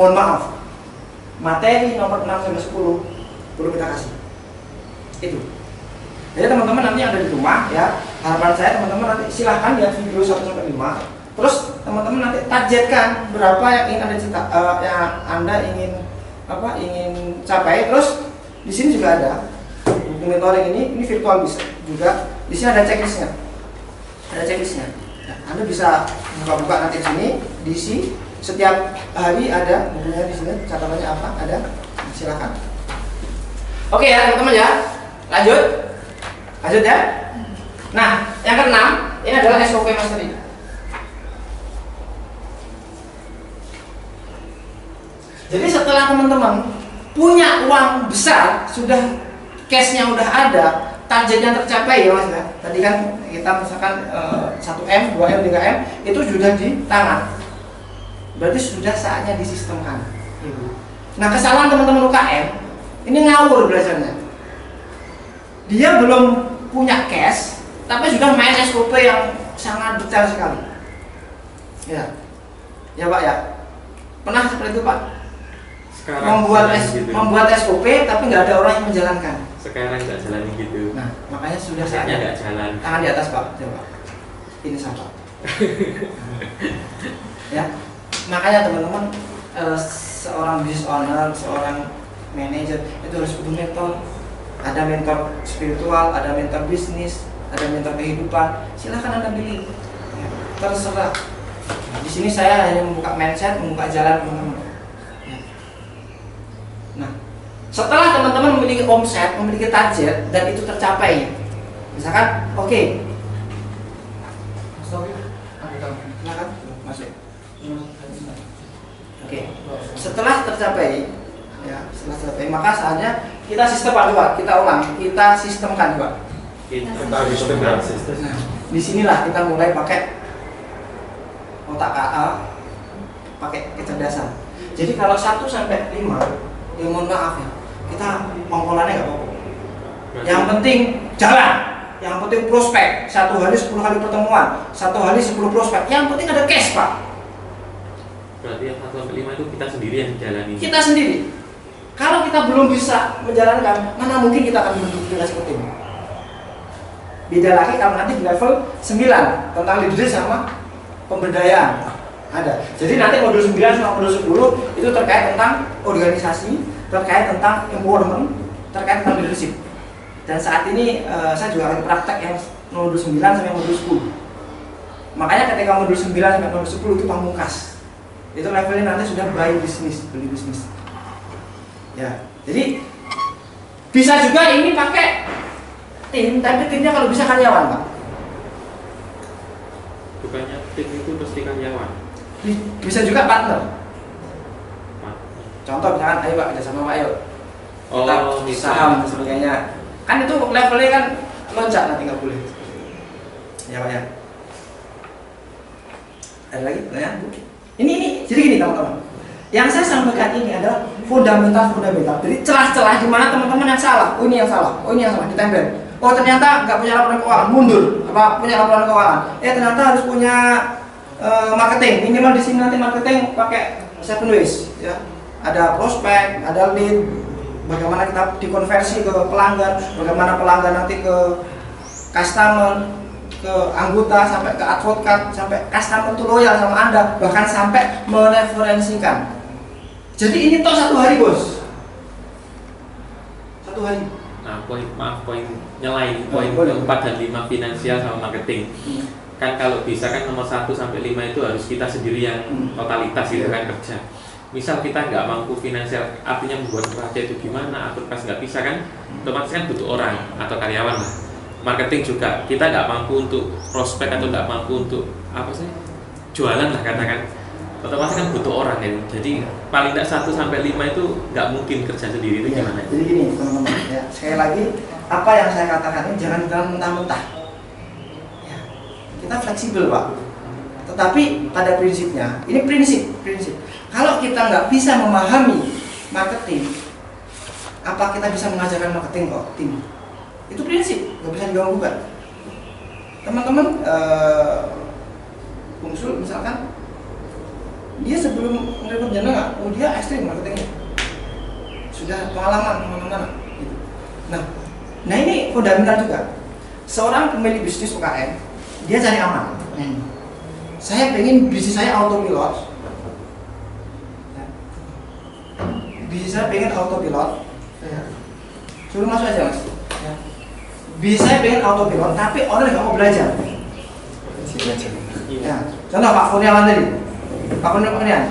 mohon maaf, materi nomor 6 sampai 10 perlu kita kasih. Itu. Jadi teman-teman nanti yang ada di rumah ya, harapan saya teman-teman nanti silahkan lihat video 1 sampai 5. Terus teman-teman nanti targetkan berapa yang ingin yang Anda ingin capai. Terus di sini juga ada buku mentoring ini virtual bisa juga. Di sini ada checklistnya. Ada checklistnya. Nah, Anda bisa buka-buka nanti di sini, diisi setiap hari ada bukunya di sini, catatannya apa ada. Silakan. Oke ya teman-teman ya, lanjut ya. Nah, yang keenam ini adalah SOP Mastery. Jadi setelah teman-teman punya uang besar, sudah cashnya udah ada, targetnya tercapai ya mas ya. Tadi kan kita misalkan 1M, 2M, 3M itu sudah di tangan. Berarti sudah saatnya disistemkan. Nah kesalahan teman-teman UKM ini ngawur belajarnya. Dia belum punya cash, tapi sudah main SOP yang sangat detail sekali. Ya, ya Pak ya. Pernah seperti itu Pak? Sekarang membuat SOP tapi nggak ada orang yang menjalankan. Sekarang nggak jalan gitu. Nah, makanya sudah saatnya nggak jalan. Tangan di atas Pak, coba. Ini sama. Ya, makanya teman-teman seorang business owner, seorang manajer itu harus butuh mentor. Ada mentor spiritual, ada mentor bisnis, ada mentor kehidupan. Silahkan Anda pilih. Ya, terserah. Nah, di sini saya hanya membuka mindset, membuka jalan teman-teman. Ya. Nah, setelah teman-teman memiliki omset, memiliki target dan itu tercapai, misalkan, oke. Silakan masuk. Oke. Setelah tercapai, ya, maka saatnya kita sistem Pak, kita ulang, kita sistemkan Pak. Kita sistemkan. Nah, disinilah kita mulai pakai otak KA, pakai kecerdasan. Jadi kalau 1 sampai 5, ya mohon maaf ya, kita pengkolannya nggak apa-apa. Yang penting jalan, yang penting prospek. 1 hari 10 kali pertemuan, 1 hari 10 prospek. Yang penting ada cash Pak. Berarti yang 1 sampai 5 itu kita sendiri yang jalani. Kita sendiri. Kalau kita belum bisa menjalankan, mana mungkin kita akan berduplikasi ke tim. Beda lagi kalau nanti di level 9 tentang leadership sama pemberdayaan ada. Jadi nanti modul 9 sama modul 10 itu terkait tentang organisasi, terkait tentang empowerment, terkait tentang leadership. Dan saat ini saya juga akan praktek yang modul 9 sampai modul 10. Makanya ketika modul 9 sampai modul 10 itu pamungkas. Itu levelnya nanti sudah beli bisnis. Ya, jadi bisa juga ini pakai tim, tapi timnya kalau bisa karyawan Pak. Bukannya tim itu pasti karyawan. Bisa juga partner. Contoh misalkan, ayo Pak kerja sama Pak, ayo. Kita saham dan sebagainya. Kan itu levelnya kan loncat nanti nggak boleh. Ya Pak ya. Ada lagi? Ya. Ini jadi gini teman-teman. Yang saya sampaikan ini adalah fundamental. Jadi celah-celah di mana teman-teman yang salah. Oh ini yang salah. Oh ini yang salah. Ditempel. Oh ternyata nggak punya laporan keuangan, mundur. Apa punya laporan keuangan? Ternyata harus punya marketing. Minimal di sini nanti marketing pakai 7 ways. Ya. Ada prospek, ada lead. Bagaimana kita dikonversi ke pelanggan, bagaimana pelanggan nanti ke customer, ke anggota, sampai ke advokat, sampai customer itu loyal sama Anda, bahkan sampai mereferensikan. Jadi ini toh 1 hari bos, 1 hari. Nah poin nyelain poin 4 dan 5 finansial sama marketing. Kan kalau bisa kan nomor 1 sampai 5 itu harus kita sendiri yang totalitas gitu kan kerja. Misal kita nggak mampu finansial, artinya membuat raja itu gimana, atau pas nggak bisa kan, otomatis kan butuh orang atau karyawan lah. Marketing juga kita nggak mampu untuk prospek atau nggak mampu untuk apa sih jualan lah katakan, otomatis kan butuh orang ya. Jadi paling tidak 1 sampai 5 itu nggak mungkin kerja sendiri itu gimana? Jadi gini teman-teman ya, sekali lagi apa yang saya katakan ini jangan mentah-mentah. Ya, kita fleksibel Pak. Tetapi pada prinsipnya, ini prinsip. Kalau kita nggak bisa memahami marketing, apa kita bisa mengajarkan marketing kok tim? Itu prinsip, nggak bisa diganggu-gugat. Teman-teman, Bungsul misalkan dia sebelum merekrut jenengan, dia ekstrim marketingnya, sudah pengalaman kemana-mana gitu. Nah ini fundamental juga. Seorang pemilik bisnis UKM, dia cari aman. Saya pengen bisnis saya autopilot. Bisnis saya pengen autopilot. Suruh masuk aja mas. Bisnis saya pengen autopilot, tapi orang nggak mau belajar. Ya. Contoh Pak Kurniawan tadi. Pak Kurniawan.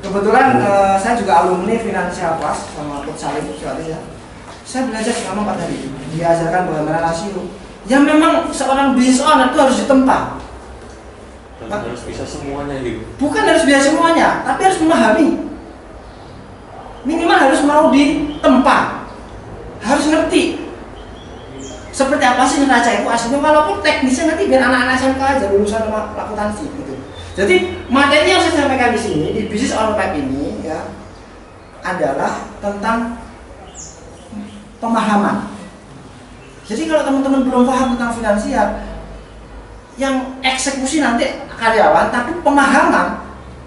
Kebetulan saya juga alumni Financial Plus sama Coach Salim ya. Saya belajar selama 4 hari. Diajarkan bagaimana rasio. Yang memang seorang business owner itu harus ditempa. Harus bisa semuanya gitu. Bukan harus bisa semuanya, tapi harus memahami. Minimal harus mau ditempa. Harus ngerti. Seperti apa sih neraca itu aslinya, walaupun teknisnya nanti biar anak-anak SMK aja lulusan akuntansi gitu. Jadi materi yang saya sampaikan di sini di Business on Pipe ini ya adalah tentang pemahaman. Jadi kalau teman-teman belum paham tentang finansial, yang eksekusi nanti karyawan, tapi pemahaman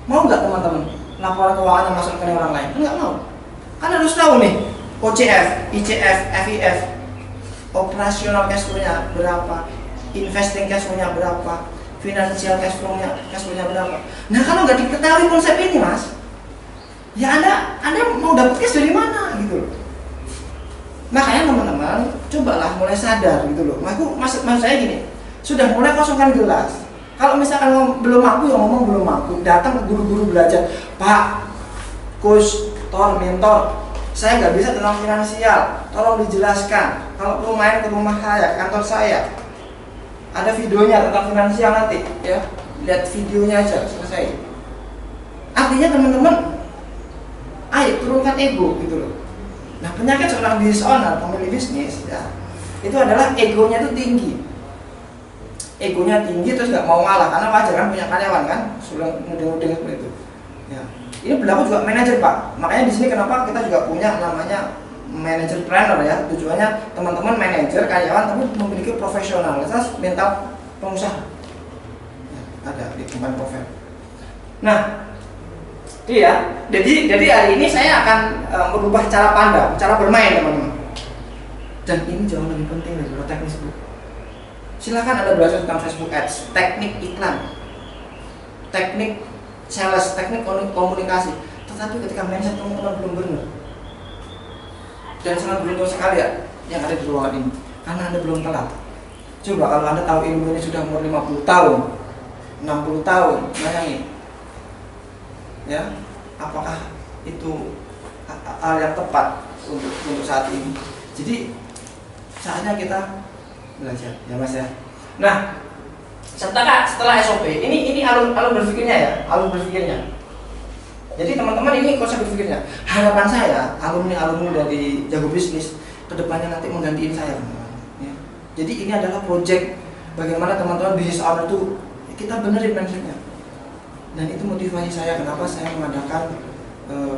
mau nggak teman-teman laporan keuangan yang masuk ke orang lain? Nggak mau. Kan harus tahu nih OCF, ICF, FIF, operasional cash flow-nya berapa, investing cash flow-nya berapa, financial cash flow-nya berapa. Nah kalau nggak diketahui konsep ini mas, ya anda mau dapat cash dari mana gitu loh. Makanya teman-teman cobalah mulai sadar gitu loh. Maksud saya gini, sudah mulai kosongkan gelas. Kalau misalkan belum mampu, yang ngomong belum mampu, datang ke guru-guru belajar, Pak, coach, mentor, saya nggak bisa tentang finansial, tolong dijelaskan. Kalau perlu main ke rumah saya, kantor saya, ada videonya tentang finansial nanti, ya, lihat videonya aja selesai. Artinya teman-teman, ayo turunkan ego gitu loh. Nah penyakit seorang business owner, pemilik bisnis, ya, itu adalah egonya itu tinggi. Egonya tinggi terus nggak mau ngalah, karena wajar kan punya karyawan kan, sudah ngudeng-ngudeng seperti itu. Ya. Ini berlaku juga manajer Pak. Makanya di sini kenapa kita juga punya namanya manager trainer ya. Tujuannya teman-teman manajer karyawan tapi memiliki profesionalitas mental pengusaha. Ya, ada di tempat profil. Nah, iya. Jadi hari ini saya akan merubah cara pandang, cara bermain teman-teman. Dan ini jauh lebih penting dari teknis Bu. Silakan Anda belajar tentang Facebook Ads, teknik iklan, teknik sales, teknik komunikasi. Tetapi ketika mindset teman-teman belum benar, dan sangat beruntung sekali ya yang ada di ruangan ini, karena Anda belum telat. Coba kalau Anda tahu ilmu ini sudah umur 50 tahun, 60 tahun, bayangin ya, apakah itu hal yang tepat untuk saat ini. Jadi saatnya kita belajar ya mas ya. Nah setelah SOP ini alur berpikirnya ya, alur berpikirnya. Jadi teman-teman ini konsep berpikirnya. Harapan saya alumni dari Jago Bisnis kedepannya nanti menggantiin saya teman-teman. Ya. Jadi ini adalah project bagaimana teman-teman bisnis owner itu kita benerin mindsetnya. Dan itu motivasi saya kenapa saya mengadakan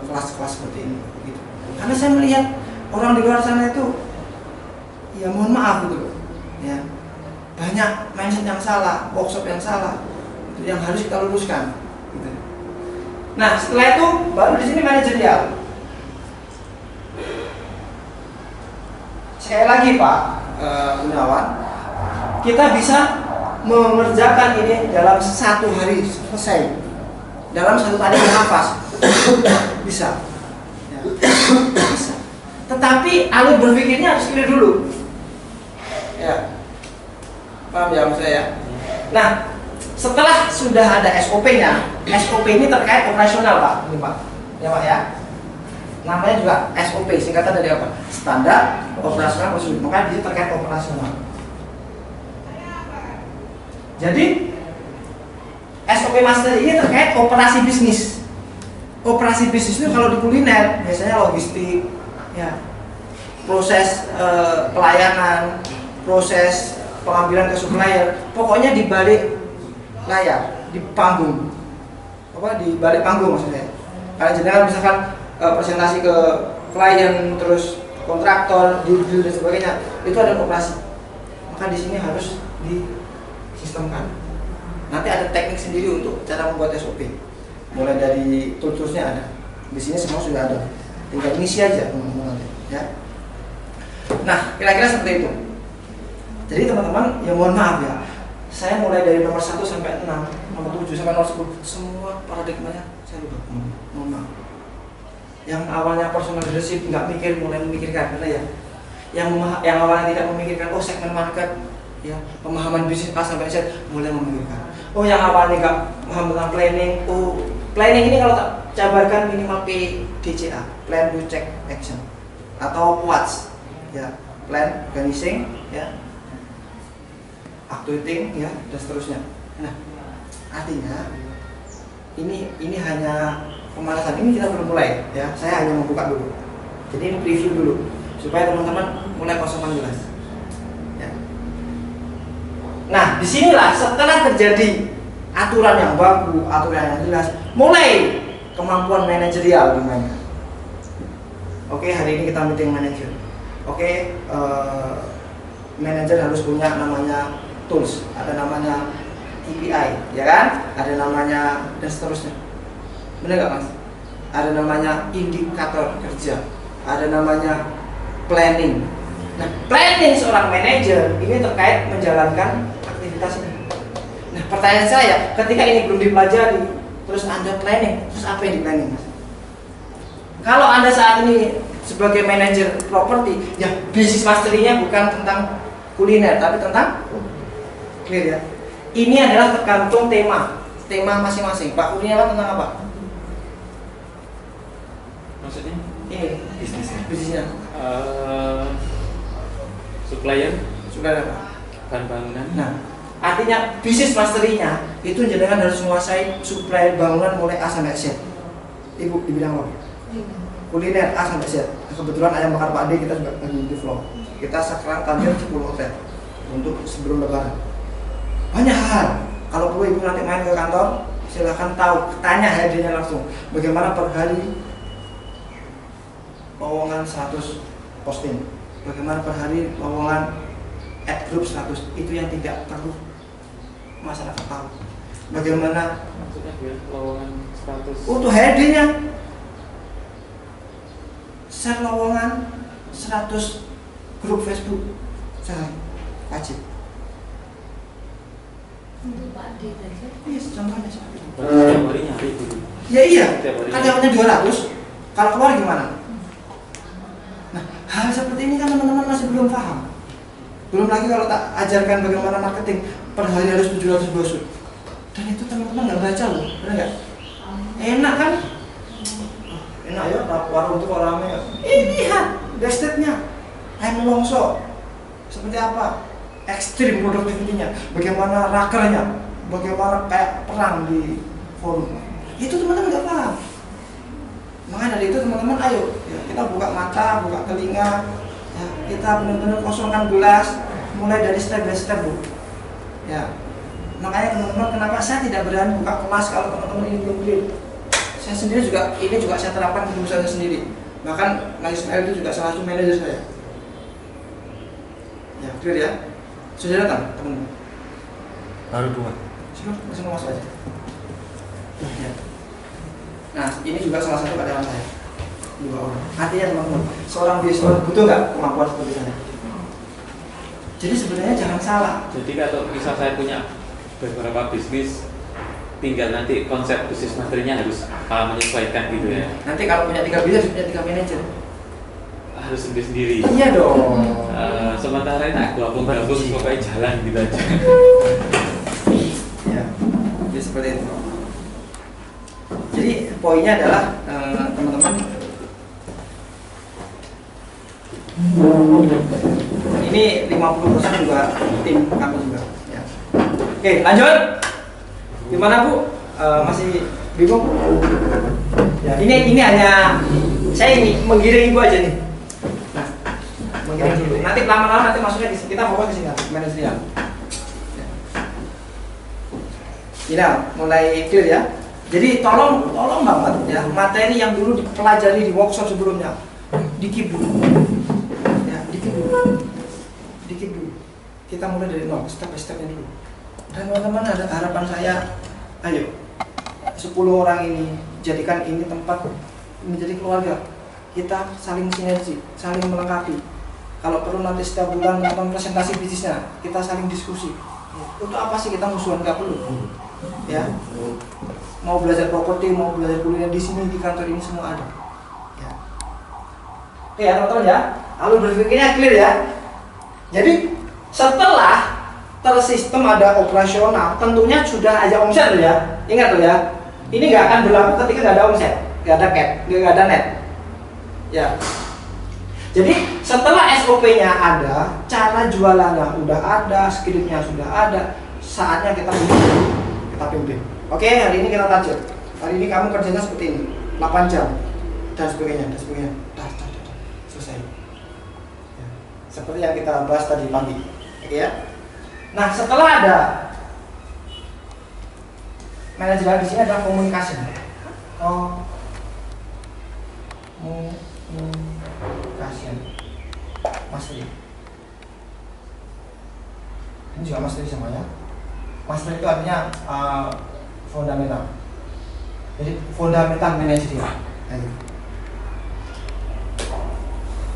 kelas-kelas seperti ini. Gitu. Karena saya melihat orang di luar sana itu ya mohon maaf gitu loh. Ya, banyak mindset yang salah, workshop yang salah, itu yang harus kita luruskan. Gitu. Nah, setelah itu baru di sini manajerial. Sekali lagi Pak Gunawan, kita bisa mengerjakan ini dalam 1 hari selesai, dalam 1 hari bernafas, bisa. Ya. Bisa. Tetapi alur berpikirnya harus clear dulu. Ya, paham ya maksud saya? Nah, setelah sudah ada SOP-nya, SOP ini terkait operasional Pak, ini Pak, ya Pak ya. Namanya juga SOP, singkatan dari apa? Standar operasional prosedur. Maka dia terkait operasional. Jadi SOP master ini terkait operasi bisnis. Operasi bisnis itu kalau di kuliner biasanya logistik, ya, proses pelayanan, proses pengambilan ke supplier, pokoknya di balik layar, di panggung, di balik panggung maksudnya. Kalian jenengan misalkan presentasi ke klien, terus kontraktor, deal dan sebagainya, itu ada operasi. Maka di sini harus disistemkan. Nanti ada teknik sendiri untuk cara membuat SOP. mulai dari tools-toolsnya ada. Di sini semua sudah ada. Tinggal ngisi aja teman-teman nanti, ya. Nah, kira-kira seperti itu. Jadi teman-teman, ya mohon maaf ya. Saya mulai dari nomor 1 sampai 6, nomor 7 sampai nomor 10, semua paradigmanya saya rubah. Mohon maaf. Yang awalnya personal leadership nggak mikir, mulai memikirkan, karena ya. Yang awalnya tidak memikirkan, oh segmen market, ya pemahaman bisnis A sampai Z, mulai memikirkan. Oh yang awalnya nggak paham tentang planning, oh planning ini kalau tak jabarkan minimal PDCA, plan, do, check, action, atau PWATS, ya plan, organizing, ya activating, ya dan seterusnya. Nah artinya ini hanya pemanasan, ini kita belum mulai, ya saya hanya membuka dulu. Jadi ini preview dulu supaya teman-teman mulai kosongkan jelas. Ya. Nah disinilah setelah terjadi aturan yang baku, aturan yang jelas, mulai kemampuan manajerial dimainkan. Oke, hari ini kita meeting manager. Oke, manager harus punya namanya tools, ada namanya KPI, ya kan? Ada namanya dan seterusnya. Benar nggak mas? Ada namanya indikator kerja, ada namanya planning. Nah, planning seorang manajer ini terkait menjalankan aktivitas ini. Nah, pertanyaan saya, ketika ini belum dipelajari, terus Anda planning, terus apa yang di planning mas? Kalau Anda saat ini sebagai manajer properti, ya bisnis mastery-nya bukan tentang kuliner, tapi tentang clear ya. Ini adalah tergantung tema masing-masing. Pak Kurniawan tentang apa? Maksudnya? Ini bisnisnya. Supplier apa? bahan bangunan. Nah, artinya bisnis mastery-nya itu jenengan harus menguasai supply bangunan mulai A sampai Z. Ibu di bidang apa? Kuliner A sampai Z. Kebetulan ayam bakar Pak D kita juga lagi di vlog. Kita sekarang target 10 hotel untuk sebelum lebaran. Banyak hal. Kalau perlu ibu nanti main ke kantor, silahkan tahu, tanya HRD-nya langsung. Bagaimana per hari lowongan 100 posting, bagaimana per hari lowongan ad group 100, itu yang tidak perlu masyarakat tahu. Bagaimana Maksudnya lowongan 100 untuk HRD-nya share lowongan 100 grup Facebook, saya wajib. Untuk Pak D tadi. Iya, contohnya seperti itu. setiap hari nyari gitu. Ya iya, Setiap hari karyawannya 200, kalau keluar gimana? Nah, hal seperti ini kan teman-teman masih belum paham. Belum lagi kalau tak ajarkan bagaimana marketing, per hari harus 700 brosur. Dan itu teman-teman nggak baca loh, benar nggak? Enak kan? Enak ya, warung itu kok rame ya. Ini lihat, dashboardnya, ayam melongso, seperti apa? Ekstrim produktivitinya, bagaimana rakernya, bagaimana kayak perang di forum. Itu teman-teman nggak paham. Makanya dari itu teman-teman ayo ya, kita buka mata, buka telinga, ya, kita benar-benar kosongkan gelas, mulai dari step by step bu. Ya, makanya teman-teman kenapa saya tidak berani buka kelas kalau teman-teman ini belum clear. Saya sendiri juga ini juga saya terapkan di perusahaan saya sendiri. Bahkan Mas Ismail itu juga salah satu manajer saya. Ya clear ya. Sudah datang teman-teman? Baru 2. Sudah, langsung masuk aja. Ya. Nah, ini juga salah satu karyawan saya. 2 orang. Artinya teman-teman, seorang bisnis butuh nggak kemampuan seperti saya? Jadi sebenarnya jangan salah. Jadi kalau misal saya punya beberapa bisnis, tinggal nanti konsep bisnis materinya harus menyesuaikan gitu ya. Nanti kalau punya 3 bisnis, punya 3 manajer. Harus sendiri-sendiri. Iya dong. Sementara ini aku gabung pokoknya jalan gitu aja. Ya, jadi seperti itu. Jadi poinnya adalah teman-teman, ini 50% juga tim kami juga. Ya. Oke, lanjut. Gimana Bu? Masih bingung? Ya, ini hanya saya ini menggiring Ibu aja nih. Nah, menggiring dulu. Nanti lama-lama nanti masuknya di kita fokus di sini, manajerial. Ya, mulai clear ya. Jadi tolong banget ya, materi yang dulu dipelajari di workshop sebelumnya dikip dulu. Ya, dikip dulu. Kita mulai dari nol, step by stepnya dulu. Dan teman-teman ada harapan saya, ayo 10 orang ini, jadikan ini tempat menjadi keluarga. Kita saling sinergi, saling melengkapi. Kalau perlu nanti setiap bulan nonton presentasi bisnisnya, kita saling diskusi. Untuk apa sih kita musuhan? Nggak perlu. Ya, mau belajar properti, mau belajar kuliner di sini, di kantor ini semua ada. Ya, oke ya teman-teman ya, alur berpikirnya clear ya. Jadi setelah tersistem ada operasional, tentunya sudah ada omset loh ya. Ingat loh ya, ini nggak akan berlaku ketika nggak ada omset, nggak ada cap, nggak ada net. Ya. Jadi setelah SOP-nya ada, cara jualannya udah ada, skripnya sudah ada, saatnya kita pimpin. Oke, hari ini kita target. Hari ini kamu kerjanya seperti ini, 8 jam dan sebagainya, dan sebagainya. Dah, selesai. Ya. Seperti yang kita bahas tadi pagi. Oke ya. Nah, setelah ada manajemen di sini adalah komunikasi. Mastery. Ini juga mastery sama ya. Mastery itu artinya fundamental. Jadi fundamental manajerial.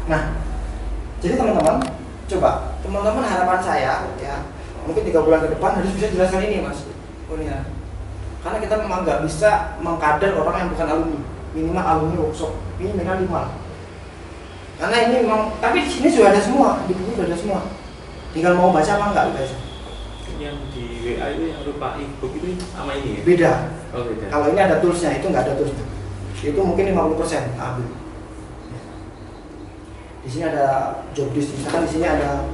Nah, jadi teman-teman, coba teman-teman harapan saya ya, mungkin 3 bulan ke depan harus bisa jelaskan ini Mas. Ya. Karena kita memang nggak bisa mengkader orang yang bukan alumni, minimal alumni workshop, ini minimal 5. Karena ini memang, tapi di sini sudah ada semua, di buku sudah ada semua. Tinggal mau baca apa enggak baca. Yang di WA itu yang berupa e-book itu sama ini ya? Beda. Oh, beda. Kalau ini ada toolsnya, itu nggak ada toolsnya. Itu mungkin 50% ambil. Di sini ada job list, misalkan di sini ada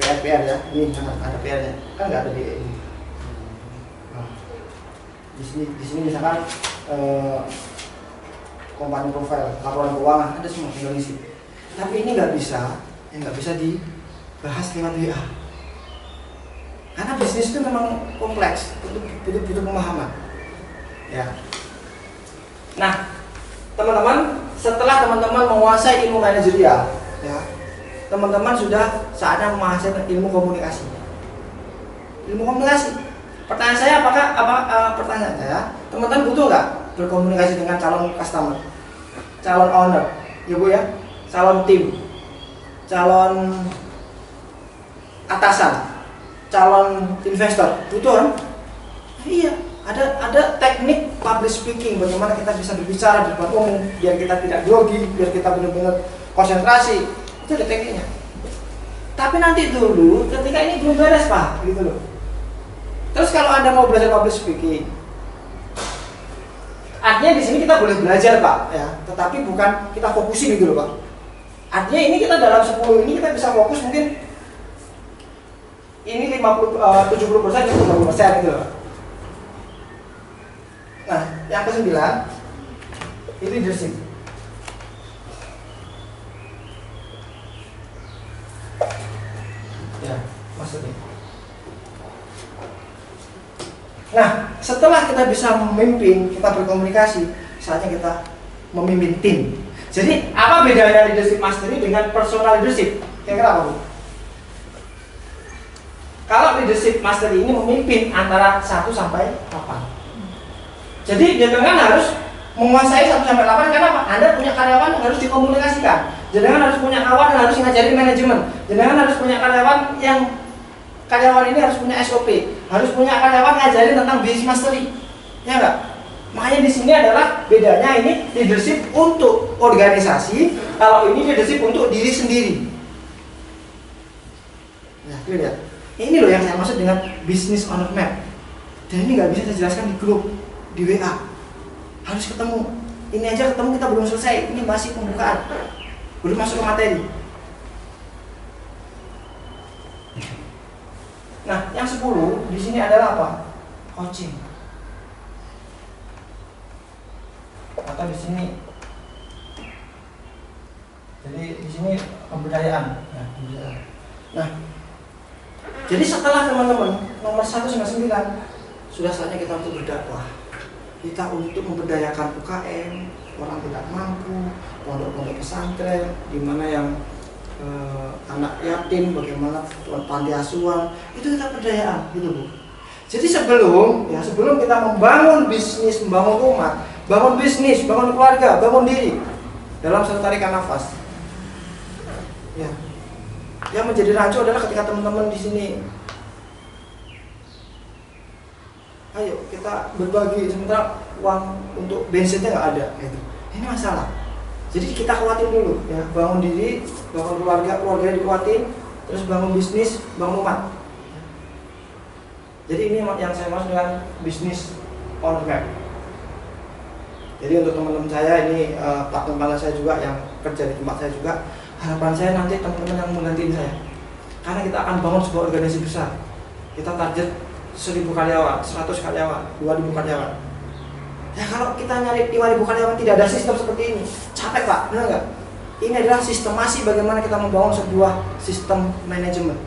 PR ya, ini ada PR-nya, kan nggak ada di ini. Di sini misalkan company profile, laporan keuangan, ada semua tinggal isi. Tapi ini nggak bisa dibahas lewat WA. Karena bisnis itu memang kompleks, butuh pemahaman. Ya. Nah, teman-teman, setelah teman-teman menguasai ilmu manajerial, ya, teman-teman sudah saatnya menguasai ilmu komunikasi. Ilmu komunikasi. Pertanyaan saya, pertanyaan saya, teman-teman butuh nggak berkomunikasi dengan calon customer, calon owner, ya Bu ya, calon tim, calon atasan, calon investor, butuh kan? Iya, ada teknik public speaking, bagaimana kita bisa berbicara di depan umum biar kita tidak grogi, biar kita benar-benar konsentrasi, itu ada tekniknya. Tapi nanti dulu, ketika ini belum beres Pak, gitu loh. Terus kalau Anda mau belajar public speaking, artinya di sini kita boleh belajar Pak, ya, tetapi bukan kita fokusin gitu loh Pak. Artinya ini kita dalam 10 ini kita bisa fokus mungkin ini 70% itu 30% gitu loh. Nah, yang ke-9 itu leadership. Ya, maksudnya. Nah, setelah kita bisa memimpin, kita berkomunikasi, saatnya kita memimpin tim. Jadi, apa bedanya leadership mastery dengan personal leadership? Kira-kira apa, Bu? Kalau leadership mastery ini memimpin antara 1 sampai 8. Jadi, jenengan harus menguasai 1 sampai 8 karena apa? Anda punya karyawan yang harus dikomunikasikan. Jenengan harus punya kawan yang harus ngajarin manajemen. Jenengan harus punya karyawan ini harus punya SOP, harus punya karyawan ngajarin tentang business mastery, ya enggak? Makanya di sini adalah bedanya ini leadership untuk organisasi, kalau ini leadership untuk diri sendiri. Ya, clear ya? Ini loh yang saya maksud dengan business owner map. Dan ini nggak bisa saya jelaskan di grup, di WA. Harus ketemu. Ini aja ketemu kita belum selesai. Ini masih pembukaan, belum masuk ke materi. Nah, yang 10 di sini adalah apa? Coaching. Atau di sini. Jadi di sini pemberdayaan. Nah, jadi setelah teman-teman nomor 1 sampai 9 sudah saatnya kita untuk berdakwah. Kita untuk memberdayakan UKM, orang tidak mampu, pondok-pondok pesantren, di mana yang anak yatim, bagaimana panti asuhan, itu kita pemberdayaan, gitu Bu. Jadi sebelum kita membangun bisnis, membangun rumah, bangun bisnis, bangun keluarga, bangun diri dalam satu tarikan nafas. Ya. Yang menjadi rancu adalah ketika teman-teman di sini, ayo kita berbagi, sementara uang untuk bensinnya nggak ada. Gitu. Ini masalah. Jadi kita kuatin dulu, ya, bangun diri, bangun keluarga dikuatin, terus bangun bisnis, bangun rumah. Jadi ini yang saya maksud dengan bisnis on map. Jadi untuk teman-teman saya ini, partner saya juga yang kerja di tempat saya juga, harapan saya nanti teman-teman yang menggantiin saya. Karena kita akan bangun sebuah organisasi besar. Kita target 1000 karyawan, 100 karyawan, 2000 karyawan. Ya kalau kita nyari 5000 karyawan tidak ada sistem seperti ini, capek Pak, benar nggak? Ini adalah sistemasi bagaimana kita membangun sebuah sistem manajemen.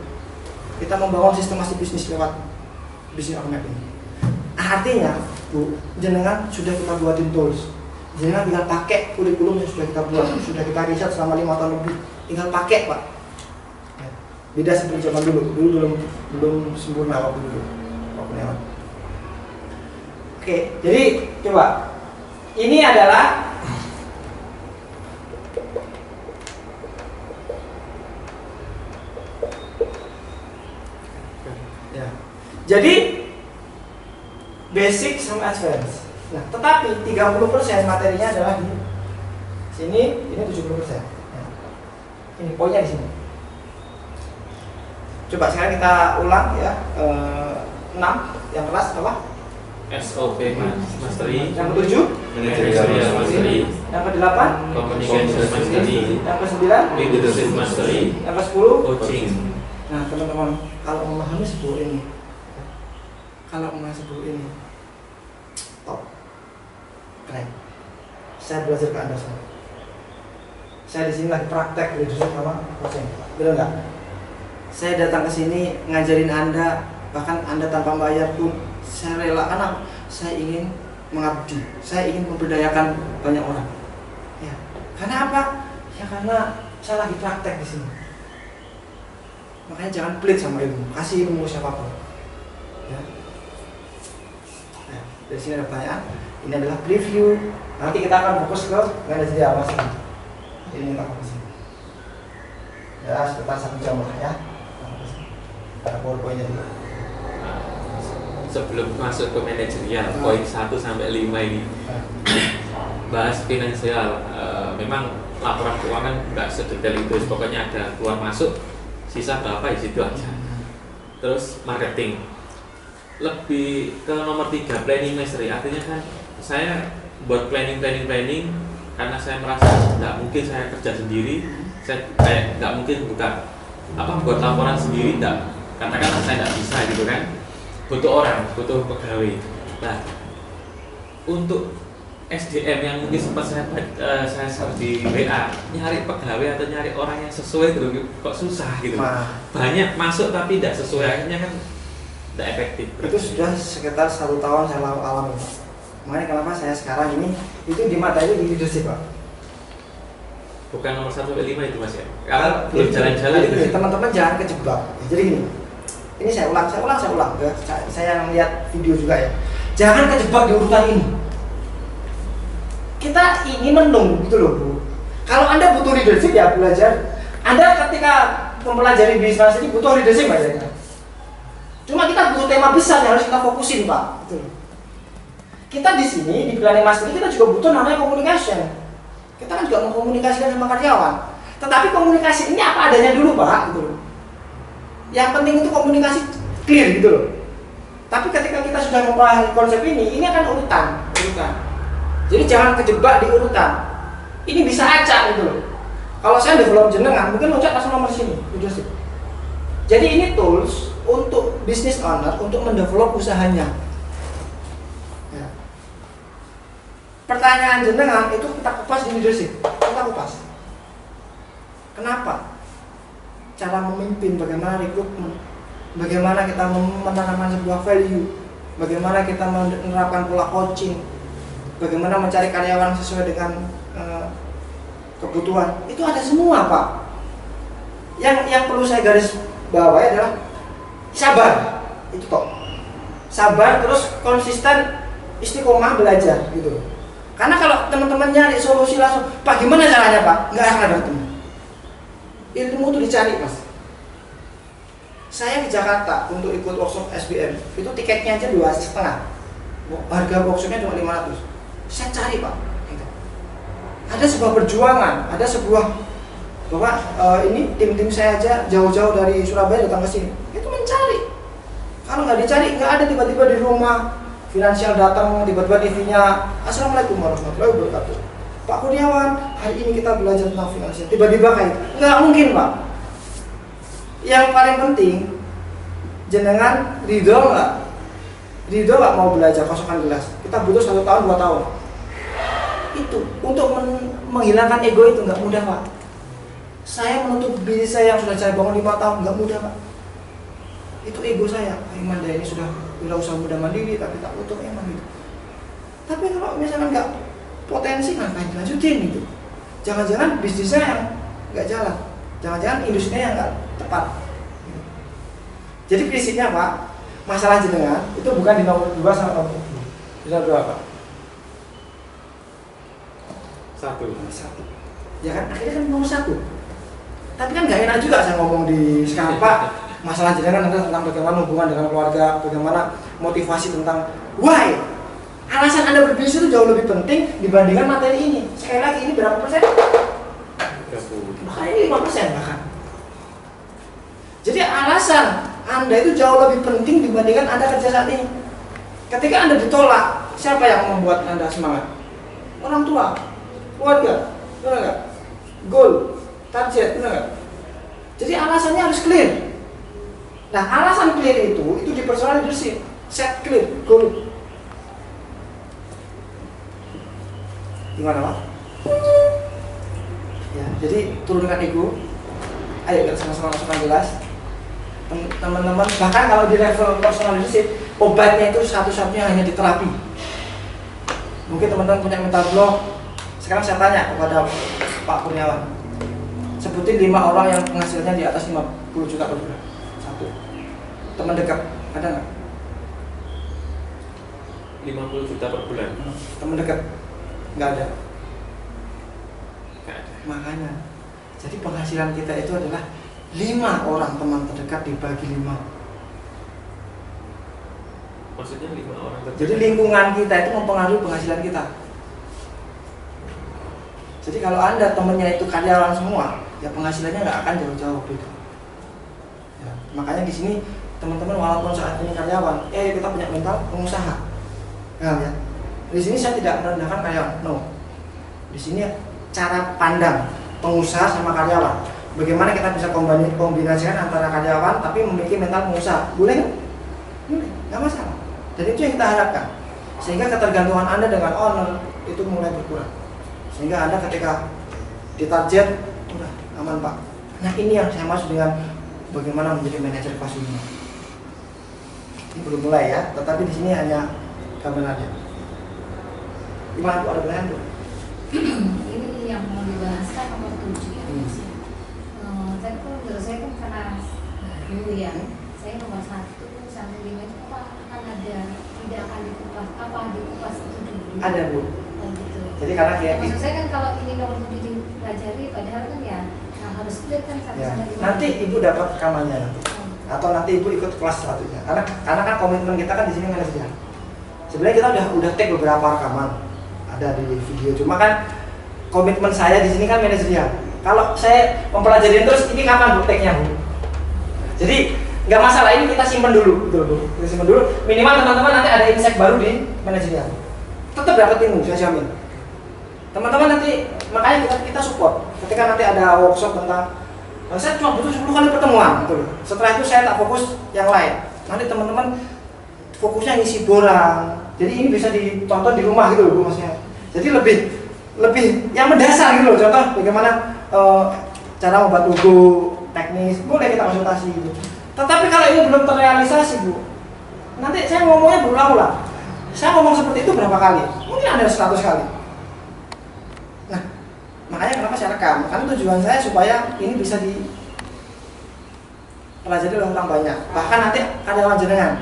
Kita membangun sistemasi bisnis lewat bisnis on map ini. Artinya, Bu, jenengan sudah kita buatin tools. Jenengan tinggal pakai kurikulum yang sudah kita buat, sudah kita riset selama 5 tahun lebih. Tinggal pakai, Pak. Ya. Beda seperti zaman dulu. Belum sempurna waktu dulu. Oke, jadi coba. Ini adalah ya. Jadi basic sama advance. Nah, tetapi 30% materinya adalah di sini, ini 70%. Ya. Ini poinnya di sini. Coba sekarang kita ulang ya. 6 yang kelas apa? SOP Mastery. Yang ke-7 Managerial Mastery. Yang ke-8 Communication Mastery. Yang ke-9 Leadership Mastery. yang ke-10 Coaching. Nah teman-teman, kalau memahami 10 ini, top, keren. Saya belajar ke Anda semua. Saya di sini lagi praktek leadership sama coaching, benar nggak? Saya datang ke sini ngajarin Anda, bahkan Anda tanpa bayar pun saya rela, karena saya ingin mengabdi, saya ingin memberdayakan banyak orang. Ya, karena apa? Ya karena saya lagi praktek di sini. Makanya jangan pelit sama ilmu, kasih ilmu siapapun. Ya. Nah, dari sini ada pertanyaan. Ini adalah preview. Nanti kita akan fokus ke manajerial mastery. Ini kita fokus. Ya, sekitar 1 jam lah ya. Ada powerpointnya dulu. Sebelum masuk ke manajerial, poin 1 sampai 5 ini bahas finansial. Memang laporan keuangan nggak sedetail itu, pokoknya ada keluar masuk, sisa berapa di situ aja. Terus marketing, lebih ke nomor 3, planning mastery. Artinya kan saya buat planning karena saya merasa nggak mungkin saya kerja sendiri, saya kayak nggak mungkin buka buat laporan sendiri, katakanlah saya nggak bisa gitu kan, butuh orang, butuh pegawai. Nah, untuk SDM yang mungkin sempat saya share di WA, nyari pegawai atau nyari orang yang sesuai itu kok susah gitu. Banyak masuk tapi tidak sesuai, akhirnya kan tidak efektif. Itu sudah sekitar 1 tahun saya alami. Makanya kenapa saya sekarang ini itu di mata itu di leadership, Pak. Bukan nomor 1 sampai 5 itu Mas ya. Karena belum jalan-jalan itu. Teman-teman jangan kejebak. Jadi gini. Ini saya ulang. Saya yang lihat video juga ya. Jangan kejebak di urutan ini. Kita ini menung gitu loh, Bu. Kalau Anda butuh leadership ya belajar. Anda ketika mempelajari bisnis ini butuh leadership aja. Cuma kita butuh tema besar yang harus kita fokusin, Pak. Gitu. Kita di sini di planning mastery kita juga butuh namanya communication. Kita kan juga mengkomunikasikan sama karyawan. Tetapi komunikasi ini apa adanya dulu, Pak. Gitu loh. Yang penting itu komunikasi clear gitu loh. Tapi ketika kita sudah memahami konsep ini akan urutan. Jadi jangan kejebak di urutan. Ini bisa acak gitu loh. Kalau saya develop jenengan, mungkin loncat langsung nomor sini, leadership. Jadi ini tools untuk business owner untuk mendevelop usahanya. Ya. Pertanyaan jenengan itu kita kupas di leadership. Kita kupas. Kenapa? Cara memimpin, bagaimana rekrutmen, bagaimana kita menanamkan sebuah value, bagaimana kita menerapkan pola coaching, bagaimana mencari karyawan sesuai dengan kebutuhan. Itu ada semua, Pak. Yang perlu saya garis bawahi adalah sabar. Itu toh. sabar, terus konsisten, istiqomah belajar gitu. Karena kalau teman-teman nyari solusi langsung, Pak gimana caranya Pak? Nggak akan ada ketemu. Ilmu itu dicari Mas. Saya di Jakarta untuk ikut workshop SBM, itu tiketnya aja 2,5. Harga workshopnya cuma 500. Saya cari Pak. Gitu. Ada sebuah perjuangan, ada sebuah bahwa ini tim-tim saya aja jauh-jauh dari Surabaya datang ke sini. Itu mencari. Kalau nggak dicari, nggak ada tiba-tiba di rumah finansial datang tiba-tiba TV-nya Assalamualaikum warahmatullahi wabarakatuh. Pak Kurniawan, hari ini kita belajar tentang finansial. Tiba-tiba kayak nggak mungkin Pak. Yang paling penting jenengan ridho nggak? Ridho nggak mau belajar kosongkan gelas? Kita butuh 1 tahun 2 tahun. Itu untuk menghilangkan ego itu nggak mudah Pak. Saya menutup diri saya yang sudah saya bangun 5 tahun nggak mudah Pak. Itu ego saya, Iman ini sudah wirausaha muda mandiri tapi tak utuh emang gitu. Tapi kalau misalnya nggak potensi ngapain dilanjutin gitu? Jangan-jangan bisnisnya yang nggak jalan, jangan-jangan industrinya yang nggak tepat. Jadi prinsipnya Pak, masalah jenengan itu bukan di nomor 2 sama nomor 1. Di nomor 2 Pak? 1. Ya kan, akhirnya kan nomor 1. Tapi kan nggak enak juga saya ngomong di sekarang Pak. Masalah jenengan adalah tentang bagaimana hubungan dengan keluarga, bagaimana motivasi tentang why. Alasan Anda berbisnis itu jauh lebih penting dibandingkan materi ini. Sekali lagi ini berapa persen? 30. Bahkan ini 5% bahkan. Jadi alasan Anda itu jauh lebih penting dibandingkan Anda kerja saat ini. Ketika Anda ditolak, siapa yang membuat Anda semangat? Orang tua, keluarga, benar nggak? Goal, target, benar nggak? Jadi alasannya harus clear. Nah, alasan clear itu di personal leadership. Set clear, goal. Gimana Pak? Ya, jadi turunkan ego. Ayo kita sama-sama masukkan gelas. Teman-teman, bahkan kalau di level personal leadership, obatnya itu satu-satunya hanya di terapi. Mungkin teman-teman punya mental block. Sekarang saya tanya kepada Pak Kurniawan, sebutin 5 orang yang penghasilannya di atas 50 juta per bulan. Teman dekat ada nggak? 50 juta per bulan. Teman dekat nggak ada. Nggak ada. Makanya, jadi penghasilan kita itu adalah 5 orang teman terdekat dibagi 5. Maksudnya 5 orang terdekat. Jadi lingkungan kita itu mempengaruhi penghasilan kita. Jadi kalau Anda temennya itu karyawan semua, ya penghasilannya nggak akan jauh-jauh beda. Ya, makanya di sini teman-teman walaupun saat ini karyawan, kita punya mental pengusaha. Nah, ya. Di sini saya tidak merendahkan karyawan, no. Di sini cara pandang pengusaha sama karyawan. Bagaimana kita bisa kombinasikan antara karyawan tapi memiliki mental pengusaha? Boleh nggak? Boleh, nggak masalah. Dan itu yang kita harapkan. Sehingga ketergantungan Anda dengan owner itu mulai berkurang. Sehingga Anda ketika ditarget, udah aman Pak. Nah ini yang saya maksud dengan bagaimana menjadi manajer kelas 5. Ini belum mulai ya, tetapi di sini hanya gambarannya. Gimana Bu, ada pertanyaan Bu? Ini yang mau dibahas kan nomor 7 ya. Saya kan karena dulu ya, saya nomor 1 sampai 5 itu akan ada, tidak akan dikupas, dikupas itu dulu. Ada Bu. Oh, gitu. Jadi karena kayak maksud saya kan kalau ini nomor 7 dipelajari, padahal kan ya harus clear kan sampai ya, 5. nanti Ibu dapat rekamannya nanti. Atau nanti Ibu ikut kelas selanjutnya. Karena kan komitmen kita kan di sini manajer. Sebenarnya kita udah take beberapa rekaman ada di video. Cuma kan komitmen saya di sini kan manajerial. Kalau saya mempelajari terus ini kapan Bu take-nya Bu? Jadi nggak masalah, ini kita simpan dulu, betul Bu. Kita simpan dulu. Minimal teman-teman nanti ada insight baru di manajerial. Tetap dapat ilmu, saya jamin. Teman-teman nanti makanya kita support. Ketika nanti ada workshop tentang saya cuma butuh 10 kali pertemuan gitu. Setelah itu saya tak fokus yang lain. Nanti teman-teman fokusnya ngisi borang. Jadi ini bisa ditonton di rumah gitu loh Bu maksudnya. Jadi lebih yang mendasar gitu loh. Contoh bagaimana cara membuat logo teknis, boleh kita konsultasi gitu. Tetapi kalau ini belum terrealisasi Bu, nanti saya ngomongnya berulang-ulang. Saya ngomong seperti itu berapa kali? Mungkin ada 100 kali. Nah, makanya kenapa saya rekam? Karena tujuan saya supaya ini bisa dipelajari oleh orang banyak. Bahkan nanti karyawan jenengan.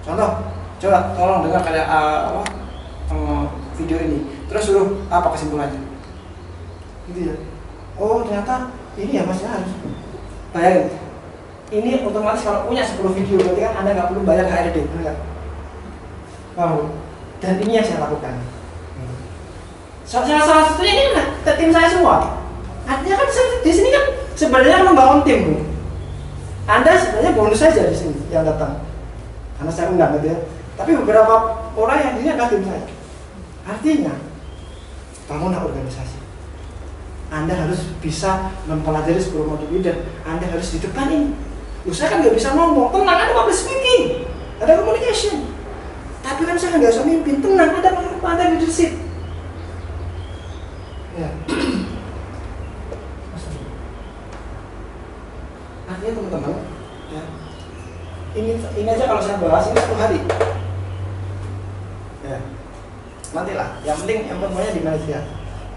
Contoh, coba tolong dengar kayak video ini, terus suruh apa kesimpulannya, gitu ya. Oh ternyata ini ya mas ya, harus bayangin. Ini otomatis kalau punya 10 video berarti kan Anda nggak perlu bayar HRD, benar? Wow. Dan ini yang saya lakukan. Salah satunya ini kan tim saya semua. Artinya kan di sini kan sebenarnya membangun tim. Anda sebenarnya bonus saja di sini yang datang, karena saya undang gitu ya. Tapi beberapa orang yang di sini adalah tim saya. Artinya bangunlah organisasi. Anda harus bisa mempelajari 10 modul ini dan Anda harus di depan ini. Saya kan nggak bisa ngomong, tenang, ada public speaking, ada communication. Tapi kan saya nggak bisa mimpin, tenang, ada leadership. Ya. Artinya teman-teman, ya, ini aja kalau saya bahas ini 10 hari. Ya, nantilah. Yang penting yang pertemuannya di mana dia.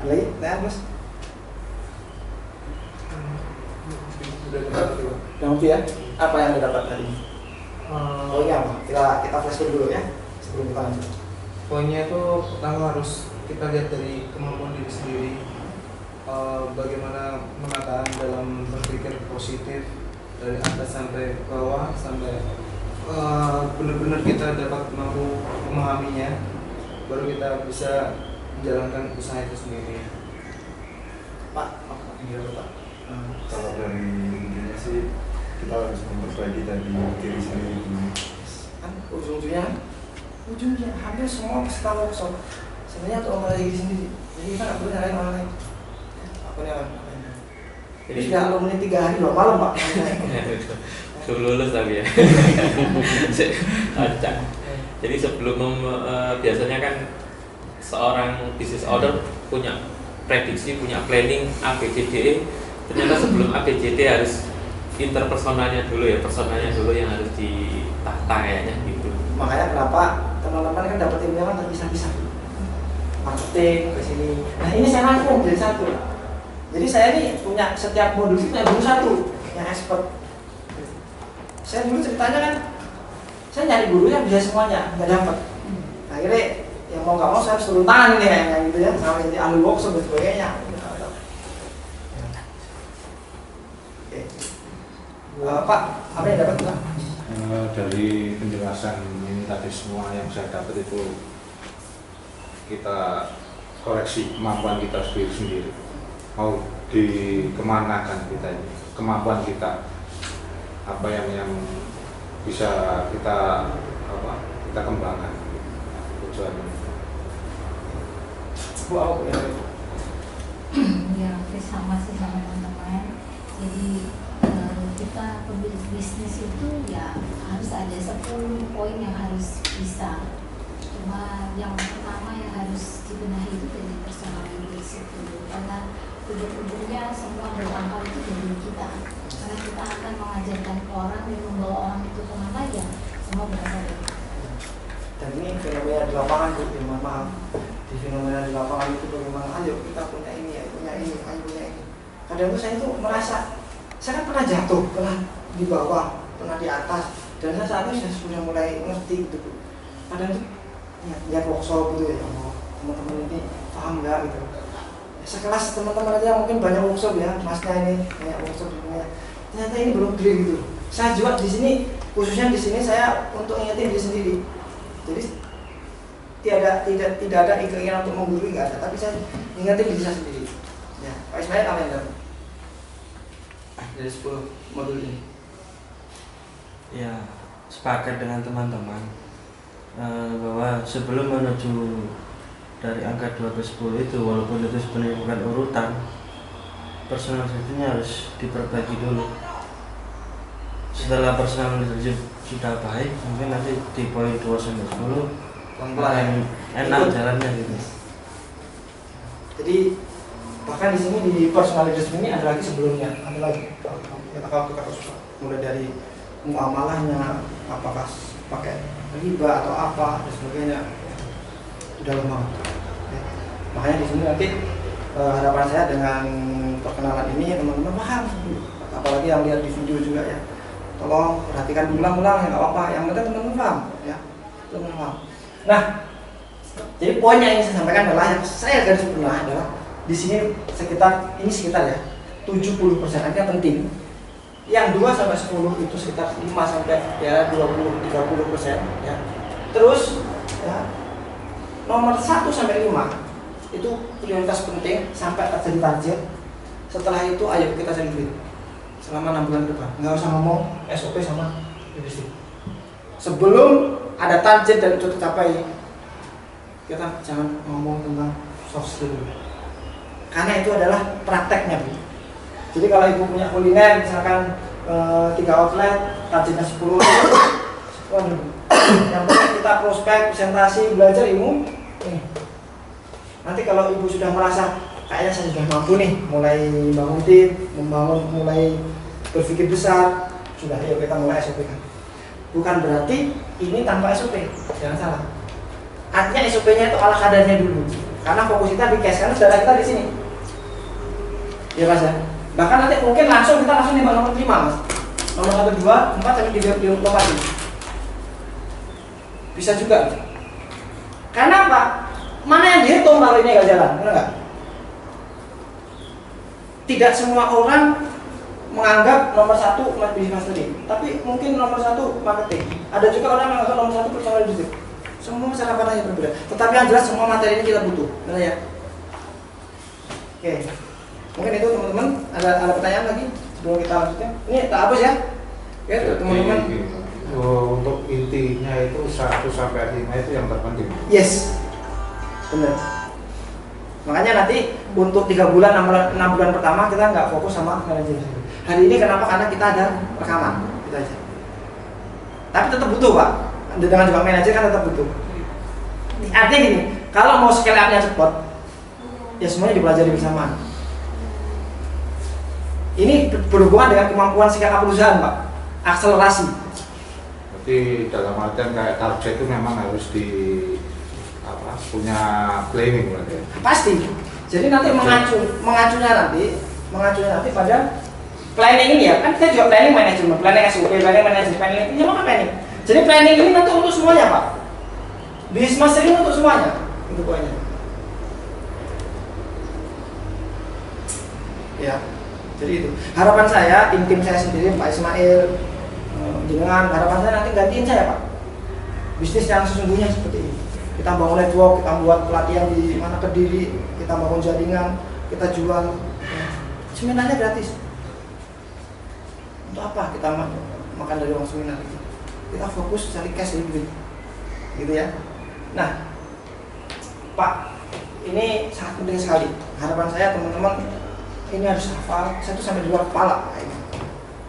Lagi, mas. Yang ya, apa yang didapat tadi? Oh iya, kita flashback dulu ya sebelum kita lanjut. Poinnya itu pertama harus kita lihat dari kemampuan diri sendiri, bagaimana penataan dalam berpikir positif dari atas sampai bawah, sampai benar-benar kita dapat mampu memahaminya, baru kita bisa menjalankan usaha itu sendiri. Pak, gimana Pak? Kalau dari intinya sih kita harus memperbaiki dari diri sendiri dulu. Kan ujungnya hampir semua peserta workshop sebenarnya untuk memperbaiki diri sendiri. Jadi kita nggak perlu nyalain orang lain. Aku nih apa? Jadi sudah alumni 3 hari 2 malam Pak. Sebelum lulus tapi ya. Acak. Jadi sebelum biasanya kan seorang business owner punya prediksi, punya planning ABCDE. Ternyata sebelum ABCD harus interpersonalnya dulu ya, personalnya dulu yang harus ditata kayaknya gitu. Makanya kenapa teman-teman kan dapat ilmunya kan terpisah-pisah. Marketing ke sini. Nah ini saya rangkum jadi satu. Jadi saya ini punya setiap modul itu punya guru satu yang expert. Saya dulu ceritanya kan, saya nyari guru yang bisa semuanya, nggak dapat. Akhirnya yang mau nggak mau saya harus turun tangan nih kayaknya gitu ya, sama jadi ahli workshop dan sebagainya. Pak, apa yang dapat Pak? Dari penjelasan ini tadi semua yang saya dapat itu kita koreksi kemampuan kita sendiri. Mau dikemanakan kita ini, kemampuan kita apa yang bisa kita kembangkan tujuannya. Wow, ya. Ya, sama sih sama teman-teman. Jadi kita pemilik bisnis itu ya harus ada 10 poin yang harus bisa. Cuma yang pertama yang harus dibenahi itu dari personal leadership dulu, karena ujung-ujungnya semua berangkat itu dari kita. Karena kita akan mengajarkan ke orang dan membawa orang itu kemana ya semua berasal dari kita. Dan ini fenomena di lapangan tuh, mohon maaf. Di fenomena di lapangan itu bagaimana? Ayo kita punya ini, ayo punya ini, ayo punya ini. Kadang tuh saya itu merasa saya kan pernah jatuh, pernah di bawah, pernah di atas, dan saya saat ini sudah mulai ngerti gitu. Kadang tuh lihat workshop gitu ya, oh, teman-teman ini paham nggak gitu. Sekelas teman-teman aja mungkin banyak workshop ya, masnya ini banyak workshop sebenarnya. Ternyata ini belum clear gitu. Saya juga di sini, khususnya di sini saya untuk ingetin diri sendiri. Jadi tidak ada keinginan untuk menggurui, nggak ada, tapi saya ingetin diri saya sendiri. Ya, Pak Ismail apa yang dapat dari 10 modul ini? Ya, sepakat dengan teman-teman bahwa sebelum menuju dari angka 12-10 itu, walaupun itu sebenarnya bukan urutan, personal leadership-nya harus diperbaiki dulu. Setelah personal leadership sudah baik, mungkin nanti di poin 2-10 pelan-pelan enak jalannya gitu. Jadi bahkan di sini di personal leadership ini ada lagi sebelumnya, ada lagi kata mulai dari muamalahnya, apakah pakai riba atau apa dan sebagainya, sudah lama. Ya. Makanya di sini nanti harapan saya dengan perkenalan ini teman-teman paham, apalagi yang lihat di video juga ya, tolong perhatikan ulang-ulang ya, nggak apa-apa, yang penting teman-teman paham ya, teman-teman paham. Nah, jadi poin yang ingin saya sampaikan adalah yang saya garis bawahi adalah di sini sekitar ya 70%, artinya penting. Yang 2 sampai 10 itu sekitar 5 sampai ya 20-30% ya. Terus ya nomor 1 sampai 5 itu prioritas penting sampai terjadi target. Setelah itu ayo kita cari duit selama 6 bulan ke depan. Nggak usah ngomong SOP sama logistik. Sebelum ada target dan itu tercapai, kita jangan ngomong tentang soft skill, karena itu adalah prakteknya, Bu. Jadi kalau ibu punya kuliner misalkan 3 outlet, targetnya 10, yang penting kita prospek, presentasi, belajar ilmu. Nanti kalau ibu sudah merasa kayaknya saya sudah mampu nih, mulai bangun tim, mulai berpikir besar, sudah ayo kita mulai SOP kan. Bukan berarti ini tanpa SOP, jangan salah. Artinya SOP-nya itu ala kadarnya dulu, karena fokus kita di cash, karena saudara kita di sini. Ya Mas ya. Bahkan nanti mungkin langsung nembak nomor 5 Mas. Nomor 1, 2, 4 sampai di lokasi. Bisa juga. Karena apa? Mana yang dihitung kalau ini nggak jalan, benar nggak? Tidak semua orang menganggap nomor 1 business mastery, tapi mungkin nomor 1 marketing. Ada juga orang yang menganggap nomor 1 personal leadership. Semua cara pandangnya berbeda. Tetapi yang jelas semua materi ini kita butuh, benar ya? Oke. Mungkin itu teman-teman, ada pertanyaan lagi sebelum kita lanjutnya. Ini tak habis ya. Ya, teman-teman. Untuk intinya itu 1 sampai 5 itu yang terpenting. Yes. Benar. Makanya nanti untuk 3 bulan, 6 bulan pertama kita nggak fokus sama manajemen. Hari ini kenapa? Karena kita ada rekaman, kita aja. Tapi tetap butuh Pak. Dengan juga manajer kan tetap butuh. Artinya gini, kalau mau scale up-nya cepat, ya semuanya dipelajari bersamaan. Ini berhubungan dengan kemampuan scale up perusahaan Pak, akselerasi. Berarti dalam artian kayak target itu memang harus punya planning berarti. Pasti. Jadi nanti mengacunya nanti pada planning ini ya, kan kita juga planning manajemen, planning SOP, planning manajemen, planning ini apa planning. Jadi planning ini nanti untuk semuanya Pak. Business mastery untuk semuanya, itu poinnya. Ya, jadi itu. Harapan saya, tim saya sendiri, Pak Ismail, jenengan, harapan saya nanti gantiin saya Pak. Bisnis yang sesungguhnya seperti ini. Kita bangun network, kita buat pelatihan di mana Kediri, kita bangun jaringan, kita jual. Seminarnya gratis. Untuk apa kita makan dari uang seminar? Kita fokus cari cash lebih, gitu ya. Nah, Pak, ini sangat penting sekali. Harapan saya teman-teman ini harus hafal 1 sampai 2 kepala.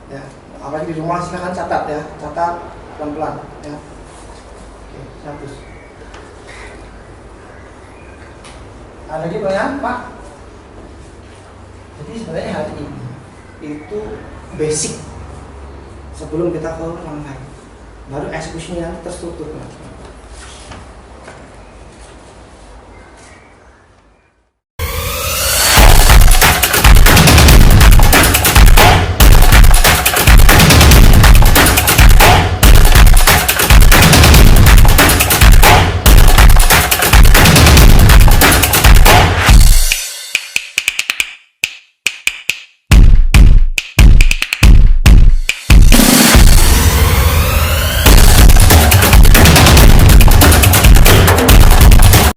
Ya, apalagi di rumah silakan catat ya, catat pelan-pelan. Ya. Oke, 100. Ada lagi pertanyaan, Pak? Jadi sebenarnya hari ini itu basic sebelum kita ke orang lain. Baru eksekusinya terstruktur.